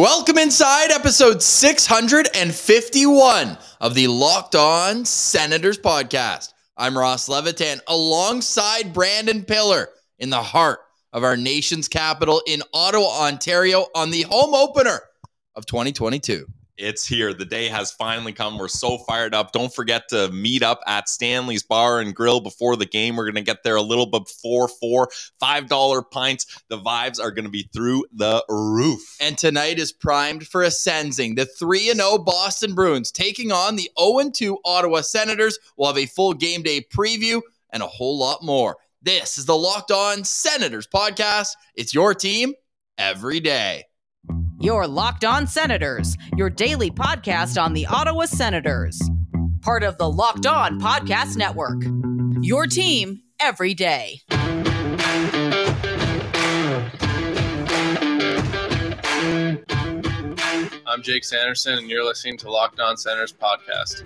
Welcome inside episode 651 of the Locked On Senators podcast. I'm Ross Levitan alongside Brandon Piller in the heart of our nation's capital in Ottawa, Ontario on the home opener of 2022. It's here. The day has finally come. We're so fired up. Don't forget to meet up at Stanley's Bar and Grill before the game. We're going to get there a little before 4, $5 pints. The vibes are going to be through the roof. And tonight is primed for a Sensing. The 3-0 Boston Bruins taking on the 0-2 Ottawa Senators. We'll have a full game day preview and a whole lot more. This is the Locked On Senators podcast. It's your team every day. You're Locked On Senators, your daily podcast on the Ottawa Senators. Part of the Locked On Podcast Network. Your team every day. I'm Jake Sanderson, and you're listening to Locked On Senators podcast.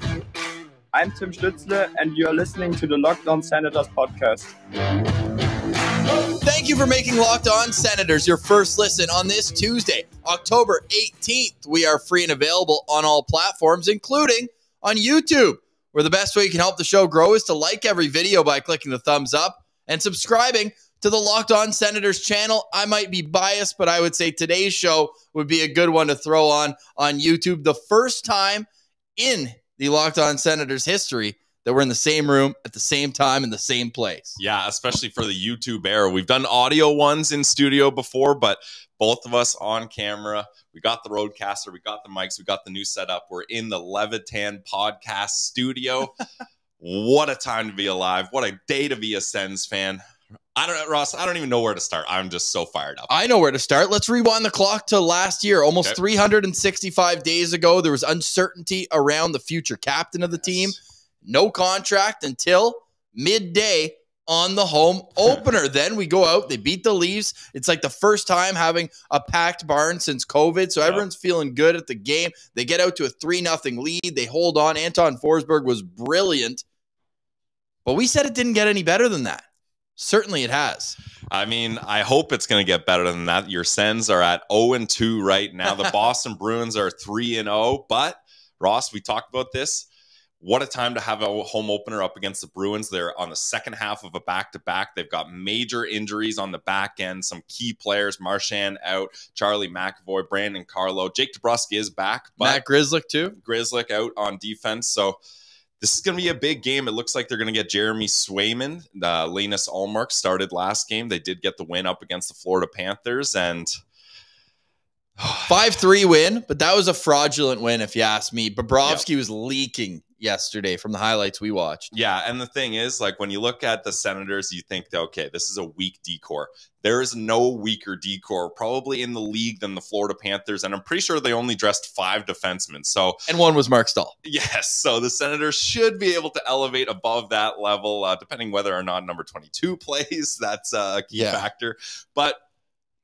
I'm Tim Stützle, and you're listening to the Locked On Senators podcast. Thank you for making Locked On Senators your first listen on this Tuesday, October 18th. We are free and available on all platforms, including on YouTube, where the best way you can help the show grow is to like every video by clicking the thumbs up and subscribing to the Locked On Senators channel. I might be biased, but I would say today's show would be a good one to throw on YouTube. The first time in the Locked On Senators history that we're in the same room at the same time in the same place. Yeah, especially for the YouTube era. We've done audio ones in studio before, but both of us on camera. We got the Roadcaster, we got the mics, we got the new setup. We're in the Levitan podcast studio. What a time to be alive. What a day to be a Sens fan. Ross, I don't even know where to start. I'm just so fired up. I know where to start. Let's rewind the clock to last year. Almost 365 days ago, there was uncertainty around the future captain of the team. No contract until midday on the home opener. Then we go out, they beat the Leafs. It's like the first time having a packed barn since COVID, so everyone's feeling good at the game. They get out to a 3-0 lead. They hold on. Anton Forsberg was brilliant. But we said it didn't get any better than that. Certainly it has. I mean, I hope it's going to get better than that. Your Sens are at 0-2 right now. The Boston Bruins are 3-0. But, Ross, we talked about this. What a time to have a home opener up against the Bruins. They're on the second half of a back-to-back. They've got major injuries on the back end. Some key players, Marchand out, Charlie McAvoy, Brandon Carlo. Jake DeBrusk is back. But Matt Grzelcyk too. Grzelcyk out on defense. So this is going to be a big game. It looks like they're going to get Jeremy Swamin. Linus Ullmark started last game. They did get the win up against the Florida Panthers. And 5-3 win, but that was a fraudulent win if you ask me. Bobrovsky was leaking yesterday from the highlights we watched. Yeah, and the thing is, like, when you look at the Senators, you think, okay, this is a weak decor. There is no weaker decor probably in the league than the Florida Panthers, and I'm pretty sure they only dressed 5 defensemen. And one was Mark Stahl. Yes, so the Senators should be able to elevate above that level, depending whether or not number 22 plays. That's a key factor. But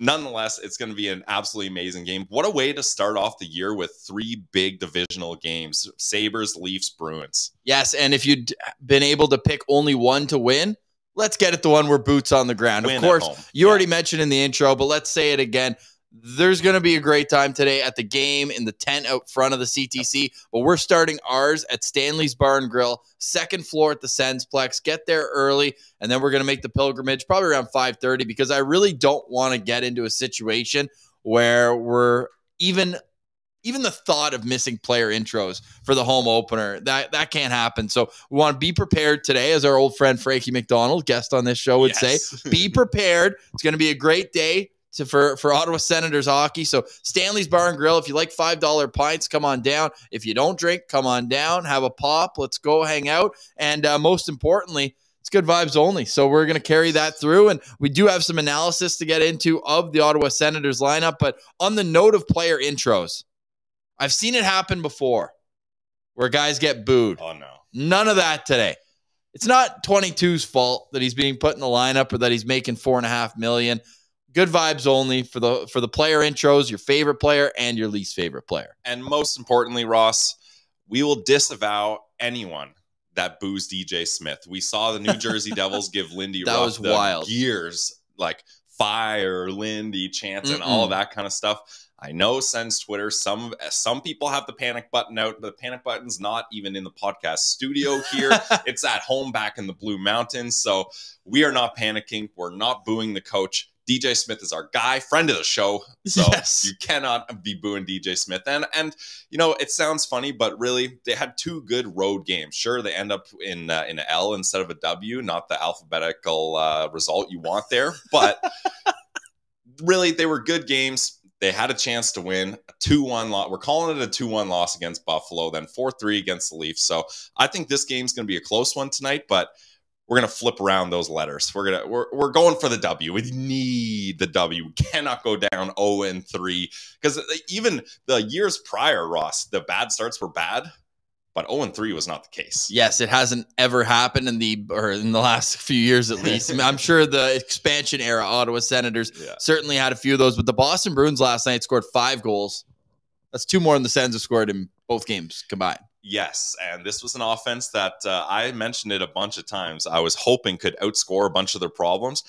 nonetheless, it's going to be an absolutely amazing game. What a way to start off the year with 3 big divisional games. Sabres, Leafs, Bruins. Yes, and if you'd been able to pick only one to win, let's get it the one where boots on the ground. Of course, you already mentioned in the intro, but let's say it again. There's going to be a great time today at the game in the tent out front of the CTC, but we're starting ours at Stanley's Bar and Grill, second floor at the Sensplex. Get there early, and then we're going to make the pilgrimage probably around 5:30 because I really don't want to get into a situation where we're even the thought of missing player intros for the home opener. That can't happen. So we want to be prepared today, as our old friend Frankie McDonald, guest on this show, would say. Be prepared. It's going to be a great day for Ottawa Senators hockey. So Stanley's Bar and Grill, if you like $5 pints, come on down. If you don't drink, come on down, have a pop. Let's go hang out. And most importantly, it's good vibes only. So we're going to carry that through. And we do have some analysis to get into of the Ottawa Senators lineup. But on the note of player intros, I've seen it happen before where guys get booed. Oh, no. None of that today. It's not 22's fault that he's being put in the lineup or that he's making $4.5 million. Good vibes only for the player intros, your favorite player and your least favorite player. And most importantly, Ross, we will disavow anyone that boos DJ Smith. We saw the New Jersey Devils give Lindy Ruff the wild gears, like fire Lindy chants and all of that kind of stuff. I know Sens Twitter, some people have the panic button out, but the panic button's not even in the podcast studio here. It's at home back in the Blue Mountains. So we are not panicking. We're not booing the coach. DJ Smith is our guy, friend of the show. So you cannot be booing DJ Smith. And you know, it sounds funny, but really they had 2 good road games. Sure, they end up in an L instead of a W, not the alphabetical result you want there. But really, they were good games. They had a chance to win a 2-1 loss. We're calling it a 2-1 loss against Buffalo, then 4-3 against the Leafs. So I think this game's going to be a close one tonight, but we're going to flip around those letters. We're going for the W. We need the W. We cannot go down 0-3 because even the years prior, Ross, the bad starts were bad. But 0-3 was not the case. Yes, it hasn't ever happened in the last few years at least. I mean, I'm sure the expansion era Ottawa Senators certainly had a few of those. But the Boston Bruins last night scored 5 goals. That's 2 more than the Sens have scored in both games combined. Yes, and this was an offense that I mentioned it a bunch of times. I was hoping could outscore a bunch of their problems.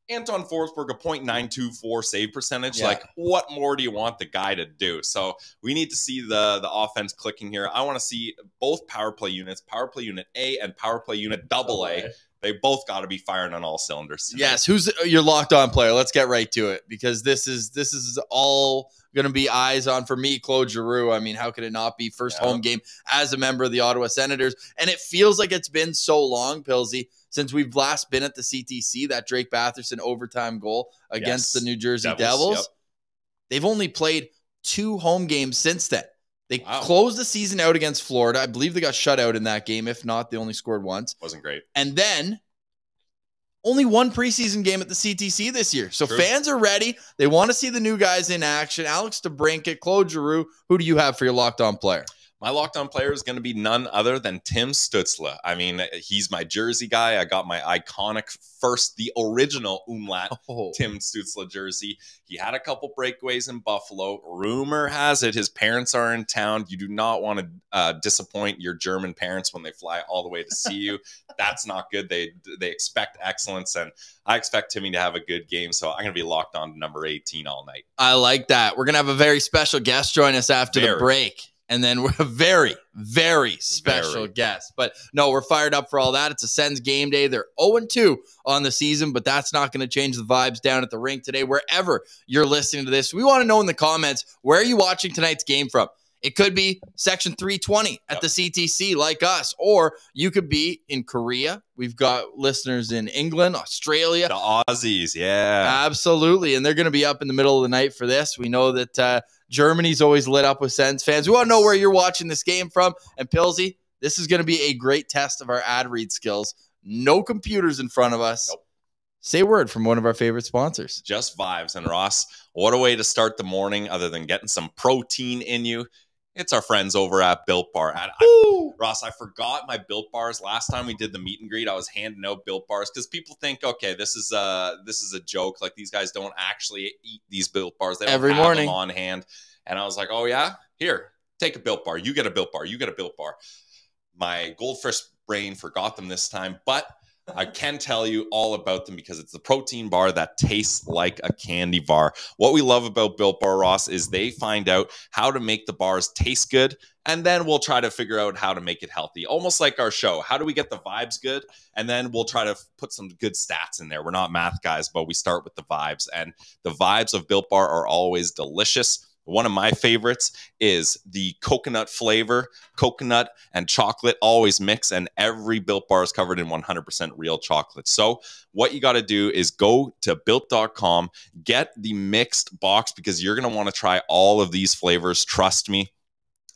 Anton Forsberg, a .924 save percentage. Like, what more do you want the guy to do? So we need to see the offense clicking here. I want to see both power play units, power play unit A and power play unit AA. They both got to be firing on all cylinders tonight. Yes, who's your locked on player? Let's get right to it because this is all going to be eyes on for me, Claude Giroux. I mean, how could it not be first home game as a member of the Ottawa Senators? And it feels like it's been so long, Pilsy, since we've last been at the CTC, that Drake Batherson overtime goal against the New Jersey Devils. They've only played 2 home games since then. They closed the season out against Florida. I believe they got shut out in that game. If not, they only scored once. Wasn't great. And then only 1 preseason game at the CTC this year. So fans are ready. They want to see the new guys in action. Alex DeBrincat, Claude Giroux. Who do you have for your locked-on player? My locked-on player is going to be none other than Tim Stützle. I mean, he's my Jersey guy. I got my iconic the original umlaut Tim Stützle jersey. He had a couple breakaways in Buffalo. Rumor has it his parents are in town. You do not want to disappoint your German parents when they fly all the way to see you. That's not good. They expect excellence, and I expect Timmy to have a good game, so I'm going to be locked on to number 18 all night. I like that. We're going to have a very special guest join us after the break. And then we're a very, very special guest. But no, we're fired up for all that. It's a Sens game day. They're 0-2 on the season, but that's not going to change the vibes down at the rink today. Wherever you're listening to this, we want to know in the comments, where are you watching tonight's game from? It could be Section 320 at the CTC like us, or you could be in Korea. We've got listeners in England, Australia. The Aussies, yeah. Absolutely, and they're going to be up in the middle of the night for this. We know that Germany's always lit up with Sens fans. We want to know where you're watching this game from. And Pilsy, this is going to be a great test of our ad read skills. No computers in front of us. Nope. Say a word from one of our favorite sponsors. Just vibes. And Ross, what a way to start the morning other than getting some protein in you. It's our friends over at Built Bar. Ross, I forgot my Built Bars. Last time we did the meet and greet, I was handing out Built Bars because people think, okay, this is a joke. Like, these guys don't actually eat these Built Bars. They don't every have morning them on hand. And I was like, oh, yeah? Here, take a Built Bar. You get a Built Bar. You get a Built Bar. My goldfish brain forgot them this time, but I can tell you all about them because it's the protein bar that tastes like a candy bar. What we love about Built Bar, Ross, is they find out how to make the bars taste good, and then we'll try to figure out how to make it healthy. Almost like our show. How do we get the vibes good? And then we'll try to put some good stats in there. We're not math guys, but we start with the vibes. And the vibes of Built Bar are always delicious. One of my favorites is the coconut flavor. Coconut and chocolate always mix, and every Built Bar is covered in 100% real chocolate. So what you got to do is go to Built.com, get the mixed box because you're going to want to try all of these flavors. Trust me.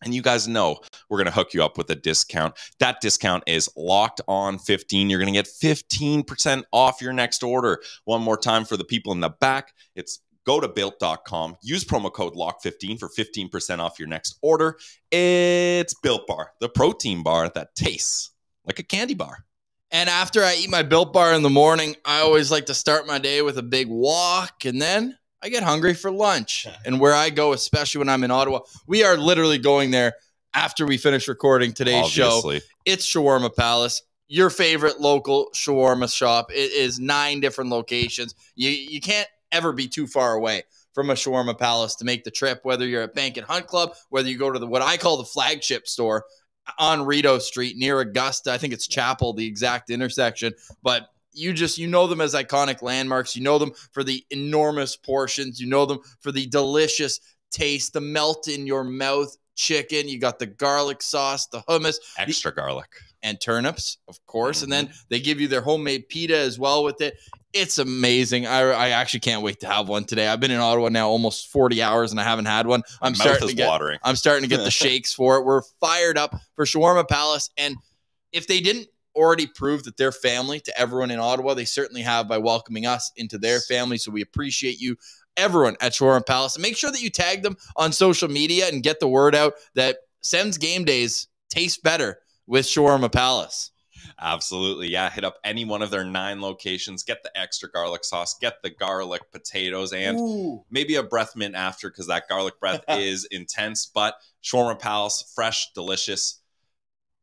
And you guys know we're going to hook you up with a discount. That discount is locked on 15. You're going to get 15% off your next order. One more time for the people in the back. It's go to Built.com, use promo code LOCK15 for 15% off your next order. It's Built Bar, the protein bar that tastes like a candy bar. And after I eat my Built Bar in the morning, I always like to start my day with a big walk, and then I get hungry for lunch. And where I go, especially when I'm in Ottawa, we are literally going there after we finish recording today's show. It's Shawarma Palace, your favorite local shawarma shop. It is 9 different locations. You can't ever be too far away from a Shawarma Palace to make the trip, whether you're at Bank and Hunt Club, whether you go to what I call the flagship store on Rideau Street near Augusta. I think it's Chapel, the exact intersection. But you know them as iconic landmarks. You know them for the enormous portions. You know them for the delicious taste, the melt in your mouth chicken. You got the garlic sauce, the hummus. Extra garlic. And turnips, of course. And then they give you their homemade pita as well with it. It's amazing. I actually can't wait to have one today. I've been in Ottawa now almost 40 hours and I haven't had one. I'm starting to get the shakes for it. We're fired up for Shawarma Palace. And if they didn't already prove that they're family to everyone in Ottawa, they certainly have by welcoming us into their family. So we appreciate you, everyone at Shawarma Palace. And make sure that you tag them on social media and get the word out that Sens game days taste better with Shawarma Palace. Absolutely. Yeah. Hit up any one of their 9 locations. Get the extra garlic sauce. Get the garlic potatoes and maybe a breath mint after because that garlic breath is intense. But Shawarma Palace, fresh, delicious.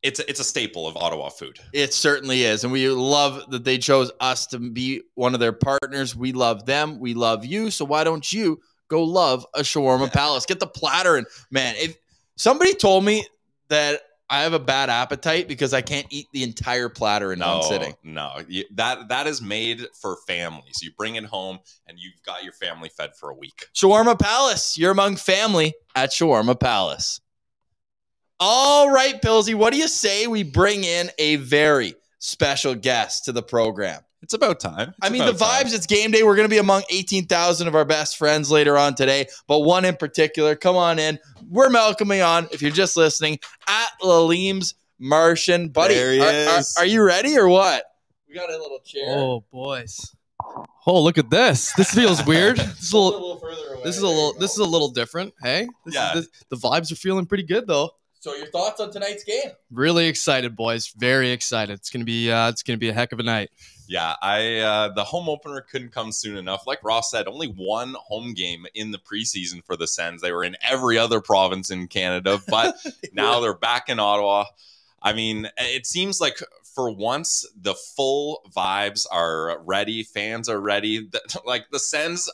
It's a staple of Ottawa food. It certainly is. And we love that they chose us to be one of their partners. We love them. We love you. So why don't you go love a Shawarma Palace? Get the platter. And man, if somebody told me that I have a bad appetite because I can't eat the entire platter in one sitting. No, that is made for families. You bring it home and you've got your family fed for a week. Shawarma Palace. You're among family at Shawarma Palace. All right, Pillsy, what do you say we bring in a very special guest to the program? It's about time. The vibes, it's game day. We're going to be among 18,000 of our best friends later on today, but one in particular, come on in. We're welcoming on, if you're just listening, at Lalim's Martian. Buddy, there he is. Are you ready or what? We got a little chair. Oh, boys. Oh, look at this. This feels weird. This is a little different. Hey? The vibes are feeling pretty good, though. So your thoughts on tonight's game? Really excited, boys. Very excited. It's gonna be a heck of a night. Yeah, the home opener couldn't come soon enough. Like Ross said, only one home game in the preseason for the Sens. They were in every other province in Canada, but now they're back in Ottawa. I mean, it seems like for once the full vibes are ready. Fans are ready. Like the Sens,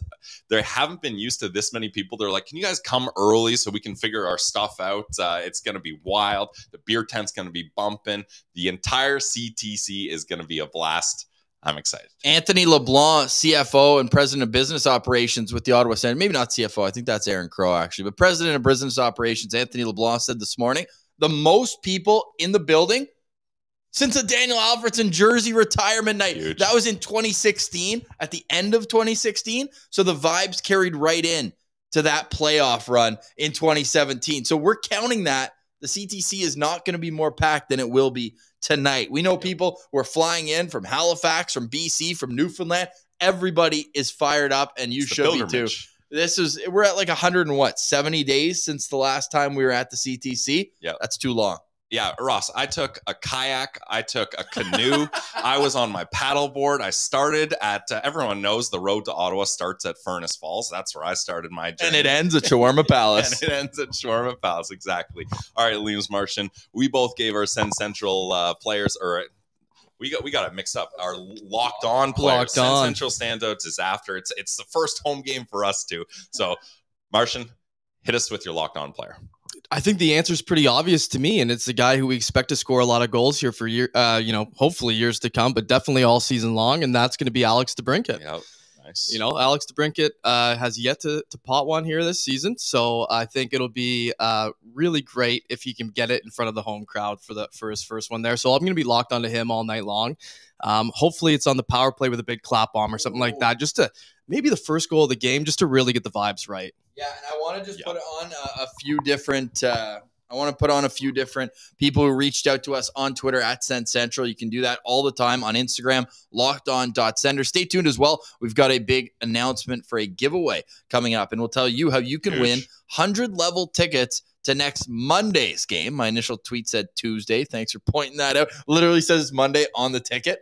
they haven't been used to this many people. They're like, can you guys come early so we can figure our stuff out? It's going to be wild. The beer tent's going to be bumping. The entire CTC is going to be a blast. I'm excited. Anthony LeBlanc, CFO and President of Business Operations with the Ottawa Senators. Maybe not CFO. I think that's Aaron Crow, actually. But President of Business Operations, Anthony LeBlanc, said this morning, the most people in the building since the Daniel Alfredson jersey retirement night. Huge. That was in 2016, at the end of 2016. So the vibes carried right in to that playoff run in 2017. So we're counting that. The CTC is not going to be more packed than it will be tonight. We know people were flying in from Halifax, from BC, from Newfoundland. Everybody is fired up, and you should be too. We're at like 170 days since the last time we were at the CTC. Yeah, that's too long. Yeah, Ross, I took a kayak. I took a canoe. I was on my paddleboard. I started at, everyone knows the road to Ottawa starts at Furnace Falls. That's where I started my journey. And it ends at Shawarma Palace. Exactly. All right, Liam's Martian. We both gave our Sens Central players, or we got it mixed up. Our locked on players. Sens Central standouts is after. It's the first home game for us too. So, Martian, hit us with your locked on player. I think the answer is pretty obvious to me, and it's the guy who we expect to score a lot of goals here for hopefully years to come, but definitely all season long, and that's going to be Alex DeBrincat. Yep. Nice. Alex DeBrincat has yet to pot one here this season, so I think it'll be really great if he can get it in front of the home crowd for his first one there. So I'm going to be locked onto him all night long. Hopefully it's on the power play with a big clap bomb or something like that, just to maybe the first goal of the game, just to really get the vibes right. Yeah, and I want to just put on a few different. I want to put on a few different people who reached out to us on Twitter at Sens Central. You can do that all the time on Instagram, lockedon.sender. Stay tuned as well. We've got a big announcement for a giveaway coming up, and we'll tell you how you can win 100-level tickets to next Monday's game. My initial tweet said Tuesday. Thanks for pointing that out. Literally says Monday on the ticket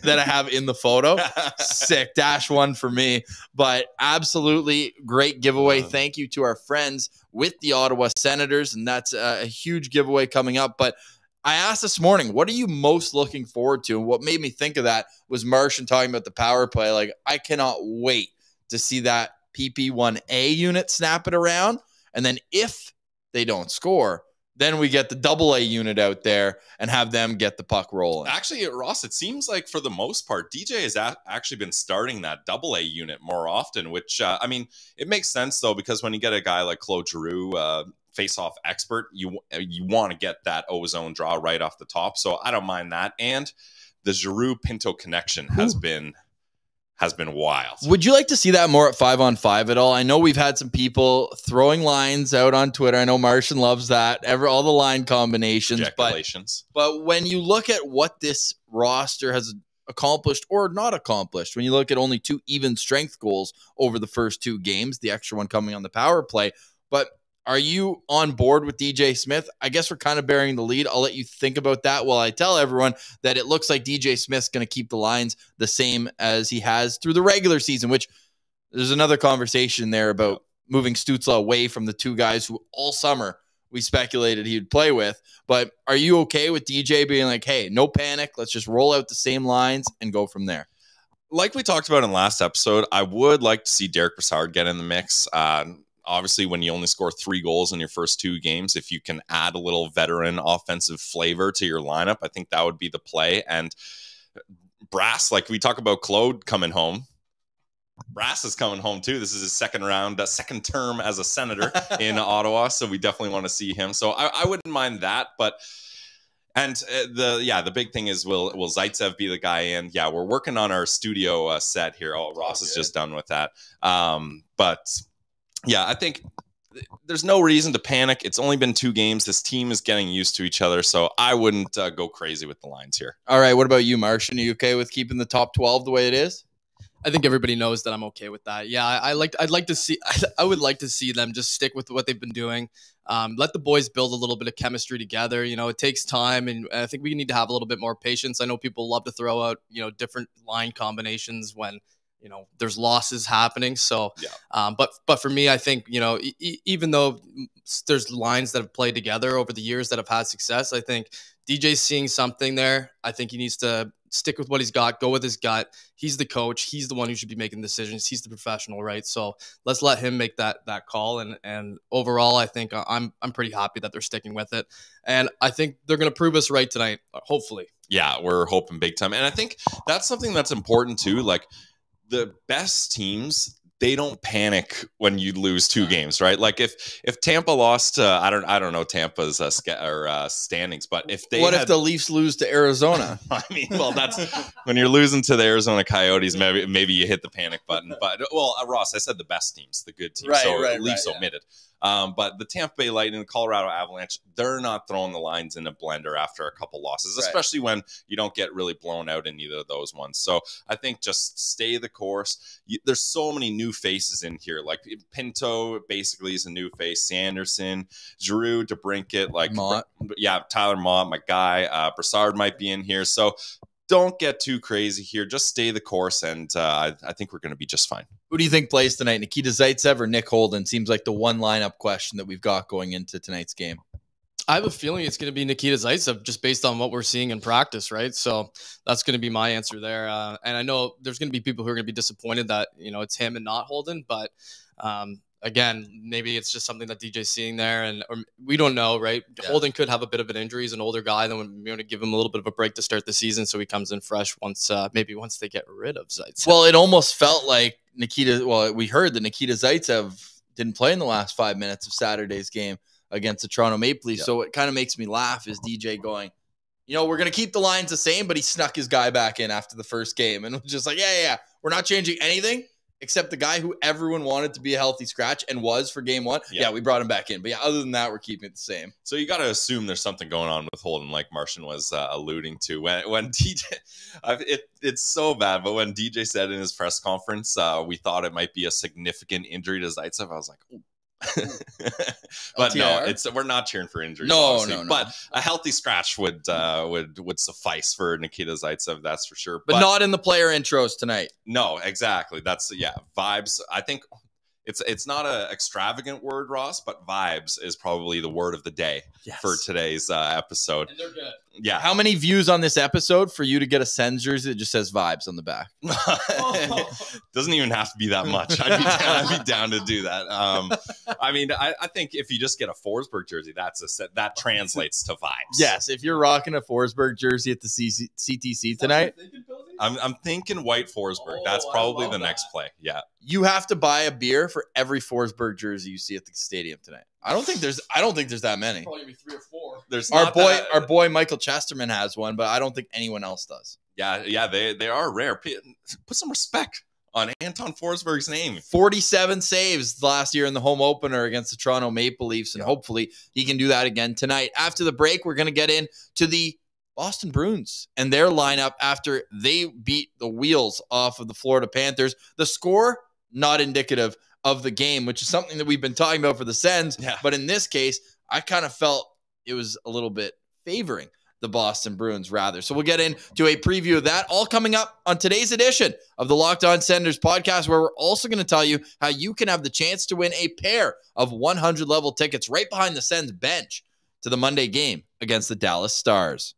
that I have in the photo. Sick. -1 for me. But absolutely great giveaway. Thank you to our friends with the Ottawa Senators, and that's a huge giveaway coming up. But I asked this morning, what are you most looking forward to? And what made me think of that was Martian talking about the power play. Like, I cannot wait to see that PP1A unit snap it around. And then if they don't score, then we get the AA unit out there and have them get the puck rolling. Actually, Ross, it seems like for the most part, DJ has actually been starting that AA unit more often, which, I mean, it makes sense, though, because when you get a guy like Claude Giroux, face-off expert, you want to get that ozone draw right off the top. So I don't mind that. And the Giroux-Pinto connection has been wild. Would you like to see that more at 5-on-5 at all? I know we've had some people throwing lines out on Twitter. I know Martian loves that. All the line combinations. But when you look at what this roster has accomplished or not accomplished, when you look at only 2 even strength goals over the first 2 games, the extra one coming on the power play. But are you on board with DJ Smith? I guess we're kind of bearing the lead. I'll let you think about that while I tell everyone that it looks like DJ Smith's going to keep the lines the same as he has through the regular season, which there's another conversation there about moving Stützle away from the 2 guys who all summer we speculated he would play with. But are you okay with DJ being like, hey, no panic, let's just roll out the same lines and go from there? Like we talked about in last episode, I would like to see Derek Brassard get in the mix. Obviously, when you only score 3 goals in your first 2 games, if you can add a little veteran offensive flavor to your lineup, I think that would be the play. And Brass, like we talk about Claude coming home, Brass is coming home too. This is his second term as a Senator in Ottawa, so we definitely want to see him. So I wouldn't mind that, but the big thing is will Zaitsev be the guy in? Yeah, we're working on our studio set here. Oh, Ross is just done with that, but. Yeah, I think there's no reason to panic. It's only been 2 games. This team is getting used to each other, so I wouldn't go crazy with the lines here. All right, what about you, Martian? Are you okay with keeping the top 12 the way it is? I think everybody knows that I'm okay with that. Yeah, I would like to see them just stick with what they've been doing. Let the boys build a little bit of chemistry together. You know, it takes time, and I think we need to have a little bit more patience. I know people love to throw out, different line combinations when there's losses happening. So, yeah. But for me, I think, even though there's lines that have played together over the years that have had success, I think DJ's seeing something there. I think he needs to stick with what he's got, go with his gut. He's the coach. He's the one who should be making decisions. He's the professional, right? So let's let him make that call. And overall, I think I'm pretty happy that they're sticking with it. And I think they're going to prove us right tonight, hopefully. Yeah, we're hoping big time. And I think that's something that's important too. Like, the best teams, they don't panic when you lose 2 games, right? Like if Tampa lost, I don't know Tampa's standings, but if the Leafs lose to Arizona? I mean, well, that's when you're losing to the Arizona Coyotes, maybe you hit the panic button. But Ross, I said the best teams, the good teams, Leafs omitted. But the Tampa Bay Lightning, the Colorado Avalanche, they're not throwing the lines in a blender after a couple losses, especially when you don't get really blown out in either of those ones. So I think just stay the course. There's so many new faces in here. Like Pinto basically is a new face. Sanderson, Giroux, DeBrincat, Mott. Yeah, Tyler Mott, my guy. Brassard might be in here. So don't get too crazy here. Just stay the course, and I think we're going to be just fine. Who do you think plays tonight, Nikita Zaitsev or Nick Holden? Seems like the one lineup question that we've got going into tonight's game. I have a feeling it's going to be Nikita Zaitsev just based on what we're seeing in practice, right? So that's going to be my answer there. And I know there's going to be people who are going to be disappointed that, it's him and not Holden, but again, maybe it's just something that DJ's seeing there, or we don't know, right? Yeah. Holden could have a bit of an injury. He's an older guy. Then we want to give him a little bit of a break to start the season, so he comes in fresh once they get rid of Zaitsev. Well, it almost felt like we heard that Nikita Zaitsev didn't play in the last 5 minutes of Saturday's game against the Toronto Maple Leafs. Yeah. So it kind of makes me laugh is DJ going, we're going to keep the lines the same, but he snuck his guy back in after the first game. And it was just like, yeah, we're not changing anything. Except the guy who everyone wanted to be a healthy scratch and was for game 1. Yeah, we brought him back in. But yeah, other than that, we're keeping it the same. So you got to assume there's something going on with Holden, like Martian was alluding to. When DJ, it's so bad, but when DJ said in his press conference, we thought it might be a significant injury to Zaitsev, I was like, ooh. But no, we're not cheering for injuries. No. But a healthy scratch would suffice for Nikita Zaitsev, that's for sure. But not in the player intros tonight. No, exactly. That's vibes. I think it's not an extravagant word, Ross, but vibes is probably the word of the day for today's episode. And they're good. Yeah. How many views on this episode for you to get a Sens jersey that just says vibes on the back? Doesn't even have to be that much. I'd be down to do that. I mean, I think if you just get a Forsberg jersey, that translates to vibes. Yes, if you're rocking a Forsberg jersey at the CTC tonight, I'm thinking white Forsberg. That's probably the next play. Yeah, you have to buy a beer for every Forsberg jersey you see at the stadium tonight. I don't think there's that many. Probably be 3 or 4. There's our boy Michael Chesterman has one, but I don't think anyone else does. Yeah, they are rare. Put some respect on Anton Forsberg's name. 47 saves last year in the home opener against the Toronto Maple Leafs, and hopefully he can do that again tonight. After the break, we're going to get into the Boston Bruins and their lineup after they beat the wheels off of the Florida Panthers. The score, not indicative of the game, which is something that we've been talking about for the Sens. Yeah. But in this case, I kind of felt it was a little bit favoring the Boston Bruins rather. So we'll get into a preview of that, all coming up on today's edition of the Locked On Senators podcast, where we're also going to tell you how you can have the chance to win a pair of 100 level tickets right behind the Sens bench to the Monday game against the Dallas Stars.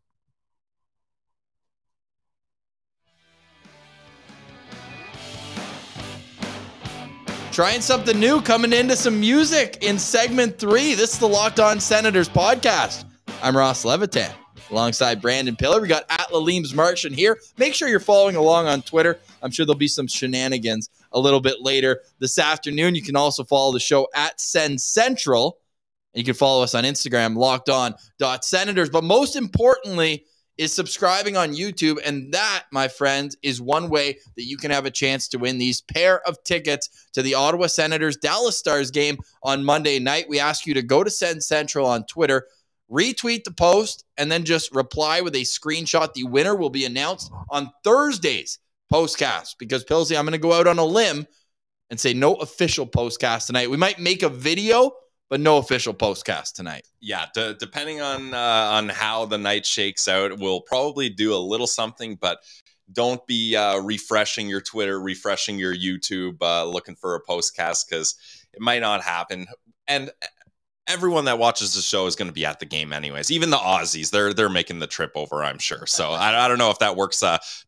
Trying something new, coming into some music in segment 3. This is the Locked On Senators podcast. I'm Ross Levitan alongside Brandon Piller. We got @Laleem's Martian here. Make sure you're following along on Twitter. I'm sure there'll be some shenanigans a little bit later this afternoon. You can also follow the show @SensCentral. You can follow us on Instagram, lockedon.senators. But most importantly, is subscribing on YouTube, and that, my friends, is one way that you can have a chance to win these pair of tickets to the Ottawa Senators Dallas Stars game on Monday night. We ask you to go to Send Central on Twitter, retweet the post, and then just reply with a screenshot. The winner will be announced on Thursday's postcast, because Pilsy, I'm going to go out on a limb and say no official postcast tonight. We might make a video, but no official postcast tonight. Yeah, depending on how the night shakes out, we'll probably do a little something, but don't be refreshing your Twitter, refreshing your YouTube, looking for a postcast, because it might not happen. And everyone that watches the show is going to be at the game anyways. Even the Aussies, they're making the trip over, I'm sure. So I don't know if that works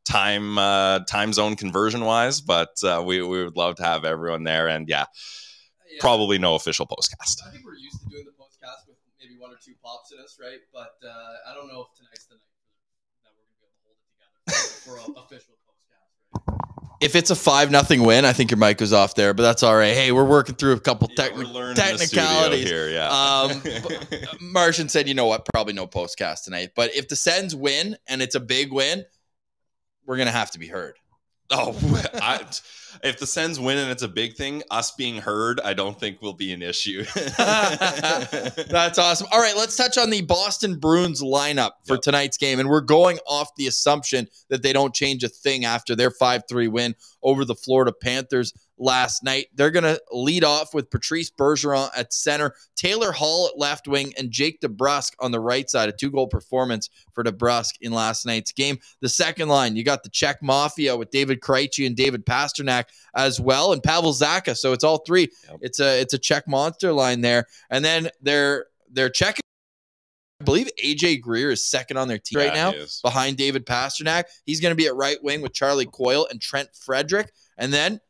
time zone conversion wise, but we would love to have everyone there. And yeah. Probably no official postcast. I think we're used to doing the postcast with maybe 1 or 2 pops in us, right? But I don't know if tonight's the night that we're going to be able to hold it together for an official postcast, right? If it's a 5-0 win, I think your mic was off there, but that's all right. Hey, we're working through a couple technicalities here. Yeah. Martian said, you know what? Probably no postcast tonight. But if the Sens win and it's a big win, we're going to have to be heard. Oh, if the Sens win and it's a big thing, us being heard, I don't think will be an issue. That's awesome. All right, let's touch on the Boston Bruins lineup for tonight's game. And we're going off the assumption that they don't change a thing after their 5-3 win over the Florida Panthers last night. They're going to lead off with Patrice Bergeron at center, Taylor Hall at left wing, and Jake DeBrusk on the right side. A 2-goal performance for DeBrusk in last night's game. The second line, you got the Czech Mafia with David Krejci and David Pasternak as well, and Pavel Zacha. So it's all three. Yep. It's a Czech monster line there. And then they're Czech. I believe AJ Greer is second on their team right now behind David Pasternak. He's going to be at right wing with Charlie Coyle and Trent Frederick. And then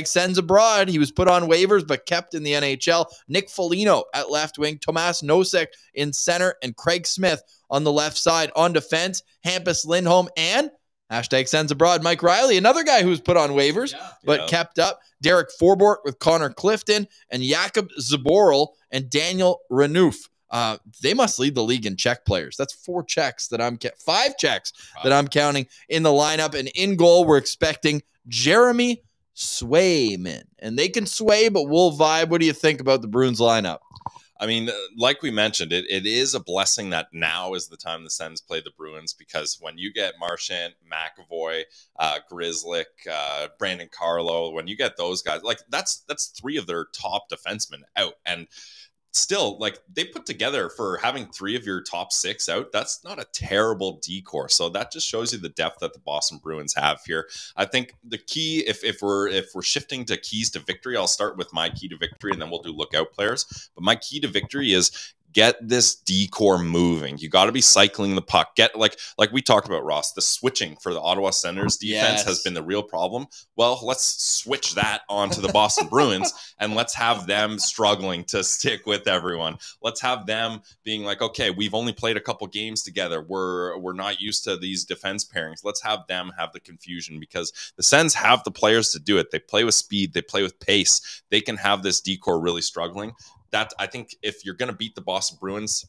#Sens abroad. He was put on waivers but kept in the NHL. Nick Foligno at left wing, Tomas Nosek in center, and Craig Smith on the left side. On defense, Hampus Lindholm and #Sens abroad, Mike Riley, another guy who was put on waivers but kept up. Derek Forbort with Connor Clifton and Jakub Zaboral and Daniel Renouf. They must lead the league in Czech players. That's 5 Czechs that I'm counting in the lineup. And in goal, we're expecting Jeremy Swamin. And they can sway, but we'll vibe. What do you think about the Bruins lineup? I mean, like we mentioned, it is a blessing that now is the time the Sens play the Bruins, because when you get Marchand, McAvoy, Grzelcyk, Brandon Carlo, when you get those guys, like that's 3 of their top defensemen out. And still, like, they put together for having 3 of your top 6 out. That's not a terrible decor. So that just shows you the depth that the Boston Bruins have here. I think the key, if we're shifting to keys to victory, I'll start with my key to victory, and then we'll do lookout players. But my key to victory is get this decor moving. You got to be cycling the puck. Get like we talked about, Ross, the switching for the Ottawa Senators defense has been the real problem. Well, let's switch that onto the Boston Bruins and let's have them struggling to stick with everyone. Let's have them being like, okay, we've only played a couple games together. We're not used to these defense pairings. Let's have them have the confusion, because the Sens have the players to do it. They play with speed. They play with pace. They can have this decor really struggling. That, I think, if you're going to beat the Boston Bruins,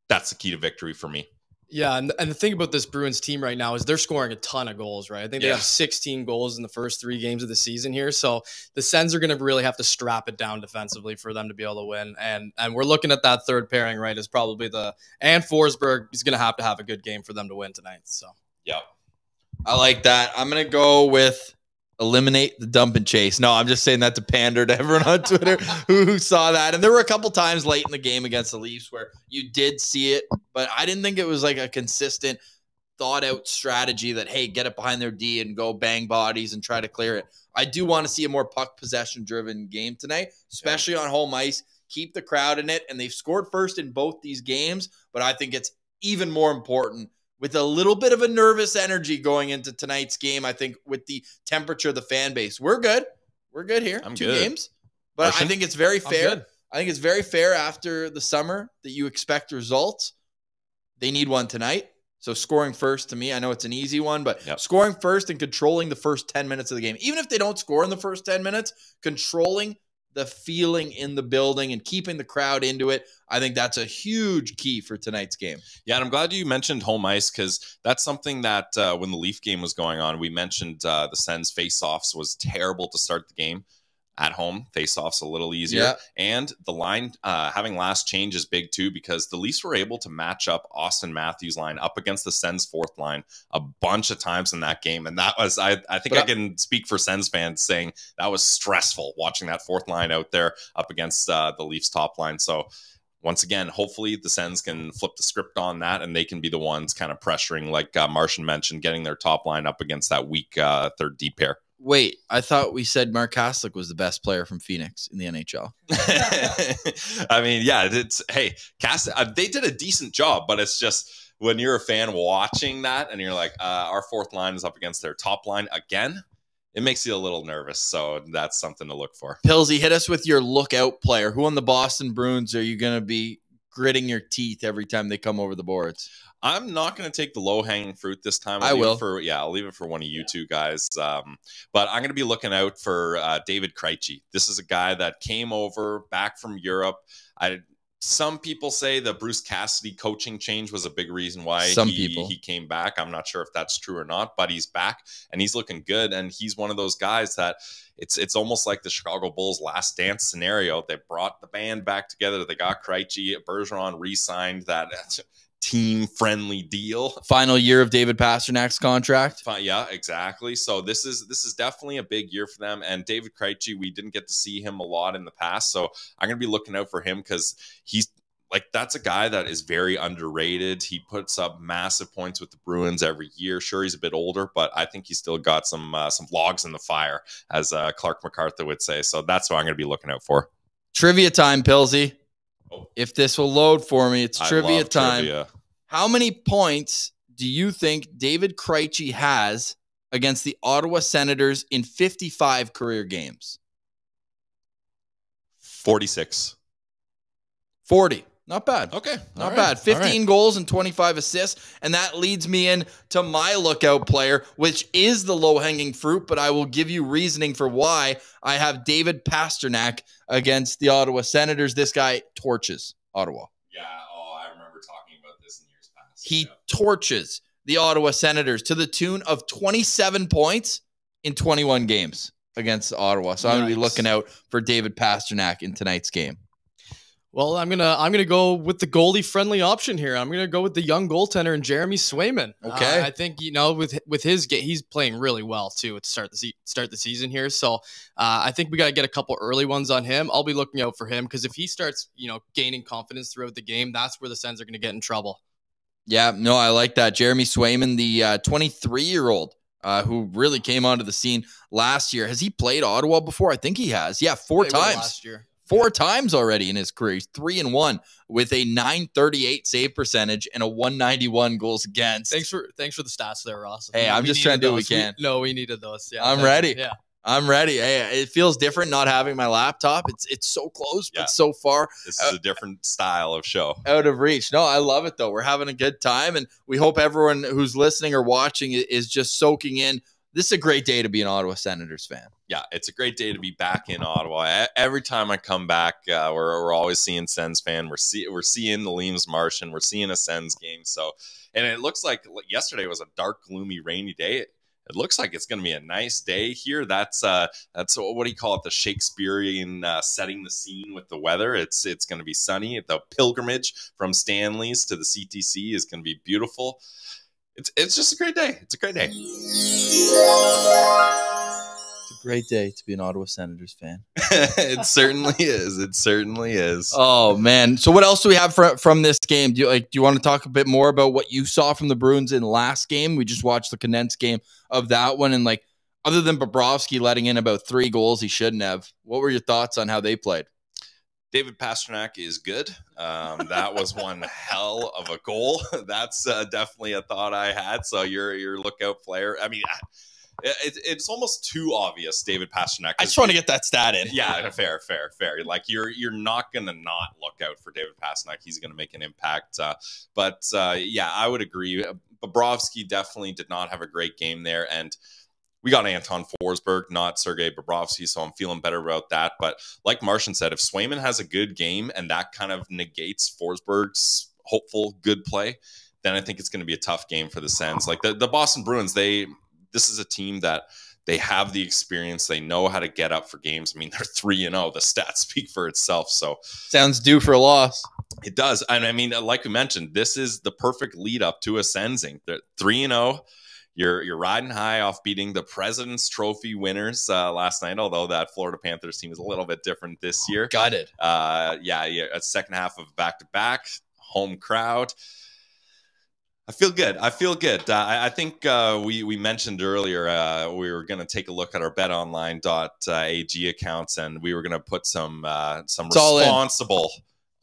that's the key to victory for me. Yeah, and the thing about this Bruins team right now is they're scoring a ton of goals, right? I think they have 16 goals in the first 3 games of the season here. So the Sens are going to really have to strap it down defensively for them to be able to win. And we're looking at that third pairing, right, is probably and Forsberg is going to have a good game for them to win tonight. So, yeah. I like that. I'm going to go with eliminate the dump and chase. No, I'm just saying that to pander to everyone on Twitter who saw that. And there were a couple times late in the game against the Leafs where you did see it, but I didn't think it was like a consistent, thought-out strategy that, hey, get it behind their D and go bang bodies and try to clear it. I do want to see a more puck possession-driven game tonight, especially on home ice. Keep the crowd in it, and they've scored first in both these games, but I think it's even more important with a little bit of a nervous energy going into tonight's game. I think with the temperature of the fan base, we're good. We're good here. I'm 2 good. games. But I think it's very fair. I think it's very fair after the summer that you expect results. They need one tonight. So scoring first, to me, I know it's an easy one, but scoring first and controlling the first 10 minutes of the game. Even if they don't score in the first 10 minutes, controlling the feeling in the building and keeping the crowd into it, I think that's a huge key for tonight's game. Yeah, and I'm glad you mentioned home ice, because that's something that when the Leaf game was going on, we mentioned the Sens face-offs was terrible to start the game. At home, face-offs a little easier. And the line having last change is big too, because the Leafs were able to match up Austin Matthews' line up against the Sens' fourth line a bunch of times in that game. And that was, I think I can speak for Sens fans saying that was stressful watching that fourth line out there up against the Leafs' top line. So once again, hopefully the Sens can flip the script on that and they can be the ones kind of pressuring, like Martian mentioned, getting their top line up against that weak third D pair. Wait, I thought we said Mark Haslick was the best player from Phoenix in the NHL. I mean, yeah, hey, they did a decent job, but it's just when you're a fan watching that and you're like, our fourth line is up against their top line again, it makes you a little nervous. So that's something to look for. Pillsy, hit us with your lookout player. Who on the Boston Bruins are you going to be gritting your teeth every time they come over the boards? I'm not going to take the low-hanging fruit this time. I'll leave it for one of you two guys. But I'm going to be looking out for David Krejci. This is a guy that came over back from Europe. Some people say the Bruce Cassidy coaching change was a big reason why he came back. I'm not sure if that's true or not, but he's back and he's looking good. And he's one of those guys that it's almost like the Chicago Bulls last dance scenario. They brought the band back together. They got Krejci. Bergeron re-signed that team-friendly deal. Final year of David Pasternak's contract. Yeah, exactly. So this is definitely a big year for them. And David Krejci, we didn't get to see him a lot in the past, so I'm going to be looking out for him because that's a guy that is very underrated. He puts up massive points with the Bruins every year. Sure, he's a bit older, but I think he's still got some logs in the fire, as Clark MacArthur would say. So that's what I'm going to be looking out for. Trivia time, Pillsy. If this will load for me, it's trivia time. Trivia. How many points do you think David Krejci has against the Ottawa Senators in 55 career games? 46. 40. Not bad. Okay. Not bad. 15 goals and 25 assists. And that leads me into my lookout player, which is the low-hanging fruit, but I will give you reasoning for why I have David Pastrnak against the Ottawa Senators. This guy torches Ottawa. Yeah. Oh, I remember talking about this in years past. He torches the Ottawa Senators to the tune of 27 points in 21 games against Ottawa. So I'm going to be looking out for David Pastrnak in tonight's game. Well, I'm gonna go with the goalie friendly option here. I'm gonna go with the young goaltender and Jeremy Swamin. Okay, I think with his game, he's playing really well too to start the season here. So I think we got to get a couple early ones on him. I'll be looking out for him because if he starts gaining confidence throughout the game, that's where the Sens are gonna get in trouble. Yeah, no, I like that. Jeremy Swamin, the 23-year-old who really came onto the scene last year. Has he played Ottawa before? I think he has. Yeah, 4 times last year. 4 times already in his career. He's 3-1 with a .938 save percentage and a .191 goals against. Thanks for the stats there, Ross. Hey, I'm just trying to do what we can. We needed those. Yeah, I'm ready. Yeah. I'm ready. Hey, it feels different not having my laptop. It's so close, but so far. This is a different style of show. Out of reach. No, I love it, though. We're having a good time, and we hope everyone who's listening or watching is just soaking in. This is a great day to be an Ottawa Senators fan. Yeah, it's a great day to be back in Ottawa. Every time I come back, we're always seeing Sens fan. We're seeing the Leames Marsh, and we're seeing a Sens game. So, and it looks like yesterday was a dark, gloomy, rainy day. It looks like it's going to be a nice day here. That's what do you call it? The Shakespearean setting the scene with the weather. It's going to be sunny. The pilgrimage from Stanley's to the CTC is going to be beautiful. It's just a great day. It's a great day. It's a great day to be an Ottawa Senators fan. It certainly is. It certainly is. Oh man! So what else do we have from this game? Do you want to talk a bit more about what you saw from the Bruins in the last game? We just watched the condensed game of that one, and other than Bobrovsky letting in about 3 goals he shouldn't have, what were your thoughts on how they played? David Pastrnak is good. That was one hell of a goal. That's definitely a thought I had. So your lookout player. I mean, it's almost too obvious. David Pastrnak. I just want to get that stat in. Yeah, fair. Like you're not gonna not look out for David Pastrnak. He's gonna make an impact. But I would agree. Bobrovsky definitely did not have a great game there, and we got Anton Forsberg, not Sergei Bobrovsky, so I'm feeling better about that. But like Martian said, if Swamin has a good game and that kind of negates Forsberg's hopeful good play, then I think it's going to be a tough game for the Sens. Like the Boston Bruins, this is a team that they have the experience. They know how to get up for games. I mean, they're 3-0. The stats speak for itself. So sounds due for a loss. It does. And I mean, like we mentioned, this is the perfect lead up to a Sensing. They're 3-0. You're riding high off beating the President's Trophy winners last night, although that Florida Panthers team is a little bit different this year. Got it. A second half of back-to-back, home crowd. I feel good. I think we mentioned earlier we were going to take a look at our BetOnline.ag accounts, and we were going to put some responsible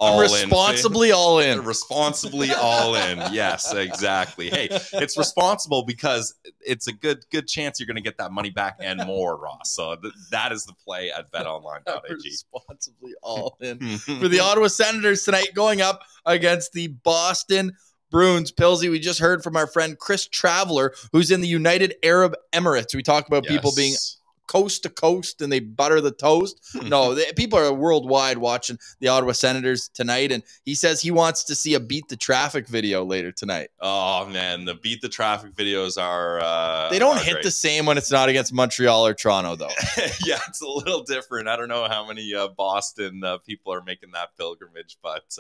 responsibly all in. Responsibly all in. Yes, exactly. Hey, it's responsible because it's a good chance you're going to get that money back and more, Ross. So that is the play at betonline.ag. Responsibly all in for the Ottawa Senators tonight, going up against the Boston Bruins. Pilsy, we just heard from our friend Chris Traveler, who's in the United Arab Emirates. We talk about people being coast to coast and they butter the toast. No, people are worldwide watching the Ottawa Senators tonight, and he says he wants to see a Beat the Traffic video later tonight. Oh man, the Beat the Traffic videos are they don't hit the same when it's not against Montreal or Toronto, though. Yeah, it's a little different. I don't know how many Boston people are making that pilgrimage, but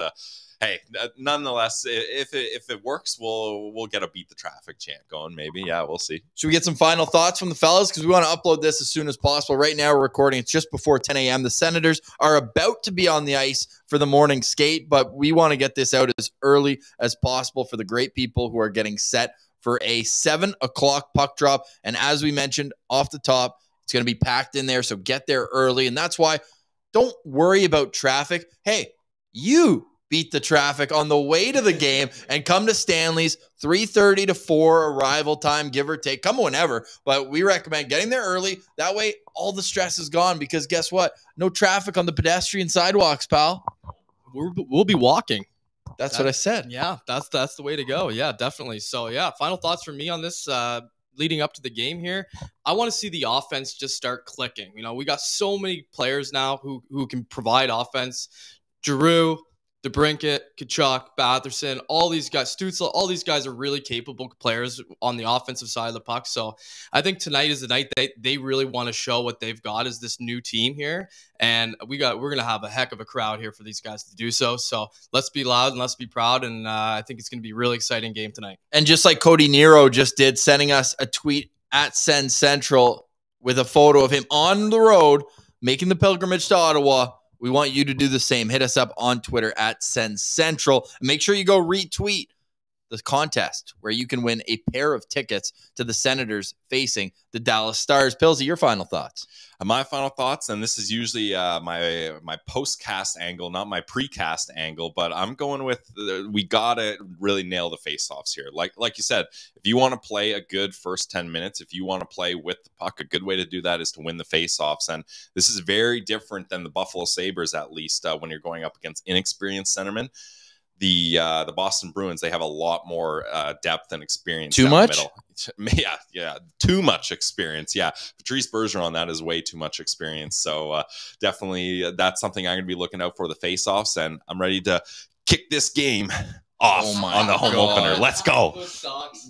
hey, nonetheless, if it works, we'll get a Beat the Traffic chant going. Maybe, yeah, we'll see. Should we get some final thoughts from the fellas? Because we want to upload this as soon as possible. Right now, we're recording. It's just before 10 a.m. The Senators are about to be on the ice for the morning skate, but we want to get this out as early as possible for the great people who are getting set for a 7 o'clock puck drop. And as we mentioned off the top, it's going to be packed in there, so get there early. And that's why don't worry about traffic. Hey, you beat the traffic on the way to the game and come to Stanley's 3:30 to 4 arrival time, give or take. Come whenever, but we recommend getting there early. That way, all the stress is gone because guess what? No traffic on the pedestrian sidewalks, pal. We'll be walking. That's what I said. Yeah, that's the way to go. Yeah, definitely. So, yeah, final thoughts from me on this leading up to the game here. I want to see the offense just start clicking. You know, we got so many players now who can provide offense. Giroux, DeBrincat, Kachuk, Batherson, all these guys, Stützle, all these guys are really capable players on the offensive side of the puck. So I think tonight is the night they really want to show what they've got as this new team here. And we're going to have a heck of a crowd here for these guys to do so. So let's be loud and let's be proud. And I think it's going to be a really exciting game tonight. And just like Cody Nero just did, sending us a tweet at Sens Central with a photo of him on the road, making the pilgrimage to Ottawa. We want you to do the same. Hit us up on Twitter at Sens Central. And make sure you go retweet the contest where you can win a pair of tickets to the Senators facing the Dallas Stars. Pilsy, your final thoughts? My final thoughts, and this is usually my post-cast angle, not my pre-cast angle, but I'm going with we gotta really nail the face-offs here. Like you said, if you want to play a good first 10 minutes, if you want to play with the puck, a good way to do that is to win the face-offs. And this is very different than the Buffalo Sabres, at least when you're going up against inexperienced centermen. The Boston Bruins, they have a lot more depth and experience. Too much? Yeah, too much experience. Yeah, Patrice Bergeron, that is way too much experience. So definitely that's something I'm going to be looking out for, the face-offs, and I'm ready to kick this game off on the home opener. Let's go.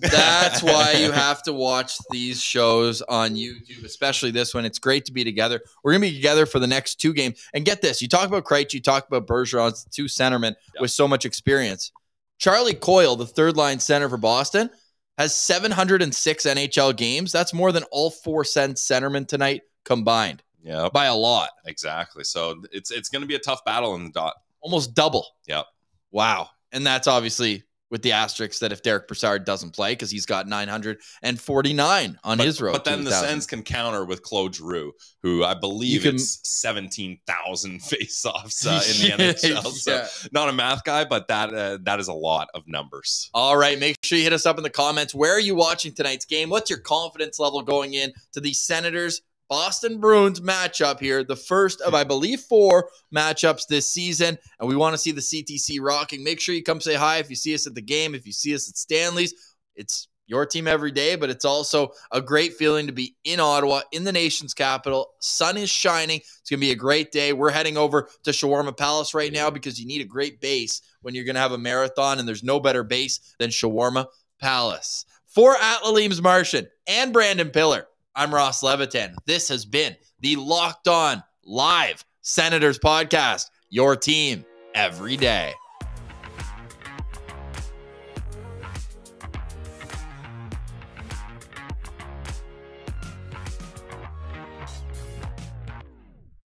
That's why you have to watch these shows on YouTube, especially this one. It's great to be together. We're going to be together for the next 2 games. And get this, you talk about Krejci, you talk about Bergeron, 2 centermen with so much experience. Charlie Coyle, the third-line center for Boston, has 706 NHL games. That's more than all 4 Sens centermen tonight combined. Yeah, by a lot. Exactly. So it's going to be a tough battle in the dot. Almost double. Yep. Wow. And that's obviously with the asterisk that if Derek Brassard doesn't play, because he's got 949 on his road. But then the Sens can counter with Claude Giroux, who I believe it's 17,000 face-offs in the NHL. So not a math guy, but that is a lot of numbers. All right, make sure you hit us up in the comments. Where are you watching tonight's game? What's your confidence level going in to the Senators Boston Bruins matchup here, the first of, I believe, 4 matchups this season, and we want to see the CTC rocking. Make sure you come say hi if you see us at the game, if you see us at Stanley's. It's your team every day, but it's also a great feeling to be in Ottawa, in the nation's capital. Sun is shining. It's going to be a great day. We're heading over to Shawarma Palace right now because you need a great base when you're going to have a marathon, and there's no better base than Shawarma Palace. For Atlalim's Martian and Brandon Piller, I'm Ross Levitan. This has been the Locked On Live Senators podcast, your team every day.